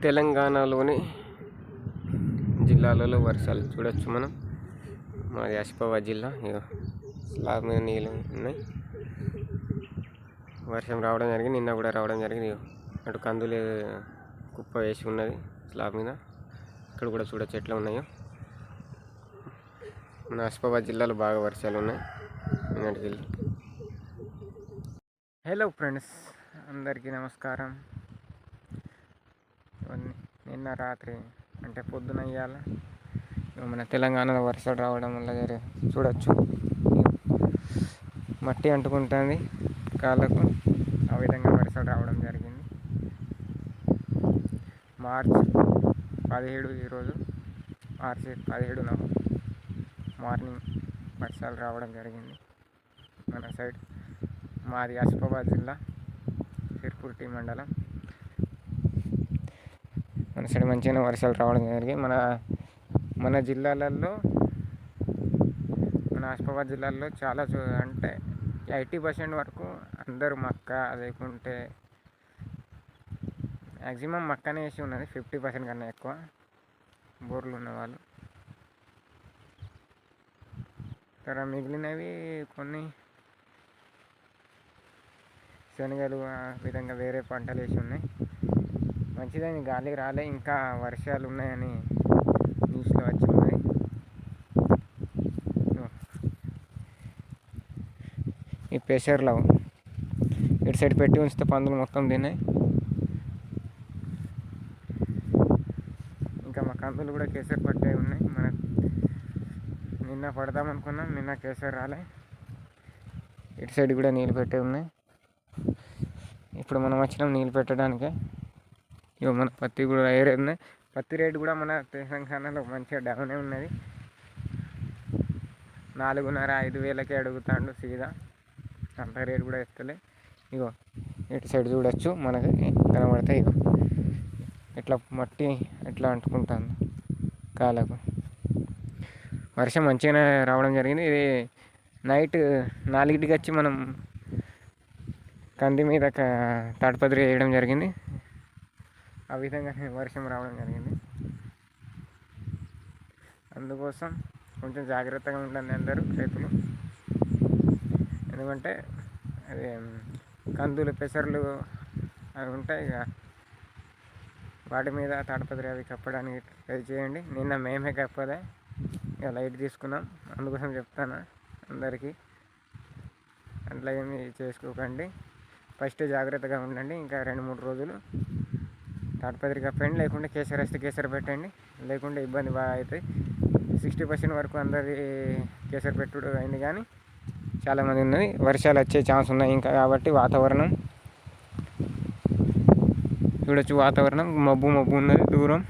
తెలంగాణలోని జిల్లాలలో వర్షాలు చూడొచ్చు మనం. మాది ఆసిఫాబాద్ జిల్లా. స్లాబ్ మీద నీళ్ళు ఉన్నాయి. వర్షం రావడం జరిగింది, నిన్న కూడా రావడం జరిగింది. అటు కందులు కుప్ప వేసి ఉన్నది స్లాబ్ మీద. ఇక్కడ కూడా చూడొచ్చు ఎట్లా ఉన్నాయో. మన ఆసిఫాబాద్ జిల్లాలో బాగా వర్షాలు ఉన్నాయి నిన్నటికి. హలో ఫ్రెండ్స్, అందరికీ నమస్కారం. నిన్న రాత్రి అంటే పొద్దున ఇయ్యాల మన తెలంగాణలో వర్షాలు రావడం వల్ల చూడొచ్చు మట్టి అంటుకుంటుంది కాళ్ళకు. ఆ విధంగా వర్షాలు రావడం జరిగింది. మార్చి 17 ఈరోజు. మార్చి 17న మార్నింగ్ వర్షాలు రావడం జరిగింది మన సైడ్. మాది ఆసిఫాబాద్ జిల్లా, సిర్పూర్ మండలం. మన సైడ్ మంచిగానే వర్షాలు రావడం జరిగింది. మన జిల్లాలలో, మన ఆసిఫాబాద్ జిల్లాలో చాలా అంటే 80% వరకు అందరూ మక్క, లేకుంటే మ్యాక్సిమం మక్కనే వేసి ఉన్నది. 50% కన్నా ఎక్కువ బోర్లు ఉన్నవాళ్ళు. తర్వాత మిగిలినవి కొన్ని శనగలు, ఆ విధంగా వేరే పంటలు వేసి ఉన్నాయి. మంచిదని గాలి రాలే, ఇంకా వర్షాలు ఉన్నాయని న్యూస్లో వచ్చి ఉన్నాయి. ఈ పెసర్లో ఇటు సైడ్ పెట్టి ఉంచితే పందులు మొత్తం తిన్నాయి. ఇంకా మా కందులు కూడా కేసరి పట్టే ఉన్నాయి. నిన్న పడదామనుకున్నాం, నిన్న కేసరి రాలే. ఇటు సైడ్ కూడా నీళ్ళు పెట్టే ఉన్నాయి. ఇప్పుడు మనం వచ్చినాం నీళ్ళు పెట్టడానికే. ఇక మన పత్తి కూడా ఉన్నాయి. పత్తి రేటు కూడా మన తెలంగాణలో మంచిగా డౌనే ఉన్నది. 4,500-5 వేలకే అడుగుతాడు సీదా. అంత రేటు కూడా ఇస్తలే. ఇగో ఇటు సైడ్ చూడొచ్చు, మనకి కనబడతాయి. ఇగో ఇట్లా మట్టి ఎట్లా అంటుకుంటుంది కాళ్ళకు. వర్షం మంచిగానే రావడం జరిగింది. ఇది నైట్ 4కి వచ్చి మనం కంది మీద తాడిపత్రి వేయడం జరిగింది. ఆ విధంగా వర్షం రావడం జరిగింది. అందుకోసం కొంచెం జాగ్రత్తగా ఉండండి అందరూ రైతులు. ఎందుకంటే అది కందులు, పెసర్లు అవి ఉంటాయి ఇక, వాటి మీద తాడిపత్రి అవి కప్పడానికి ట్రై చేయండి. నిన్న మేమే కప్పలే, ఇక లైట్ తీసుకున్నాం. అందుకోసం చెప్తాను అందరికీ, అట్లా ఏమి చేసుకోకండి. ఫస్ట్ జాగ్రత్తగా ఉండండి. ఇంకా 2-3 రోజులు తాడిపత్రి కప్పండి, లేకుంటే కేసరి వస్తే కేసరి పెట్టండి. లేకుంటే ఇబ్బంది బాగా అవుతాయి. 60% వరకు అందరి కేసరి పెట్టుడు అయింది, కానీ చాలామంది ఉన్నది. వర్షాలు వచ్చే ఛాన్స్ ఉన్నాయి ఇంకా. కాబట్టి వాతావరణం చూడొచ్చు, వాతావరణం మబ్బు ఉన్నది దూరం.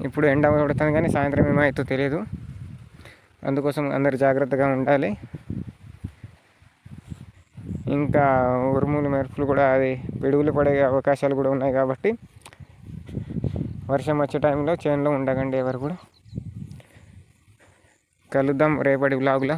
ఇప్పుడు ఎండ కొడుతుంది, కానీ సాయంత్రం ఏమవుతుందో తెలియదు. అందుకోసం అందరు జాగ్రత్తగా ఉండాలి. ఇంకా ఉరుములు, మెరుపులు కూడా, అది పిడుగులు పడే అవకాశాలు కూడా ఉన్నాయి. కాబట్టి వర్షం వచ్చే టైంలో చేనులో ఉండకండి ఎవరు కూడా. కలుద్దాం రేపటి వ్లాగ్లో.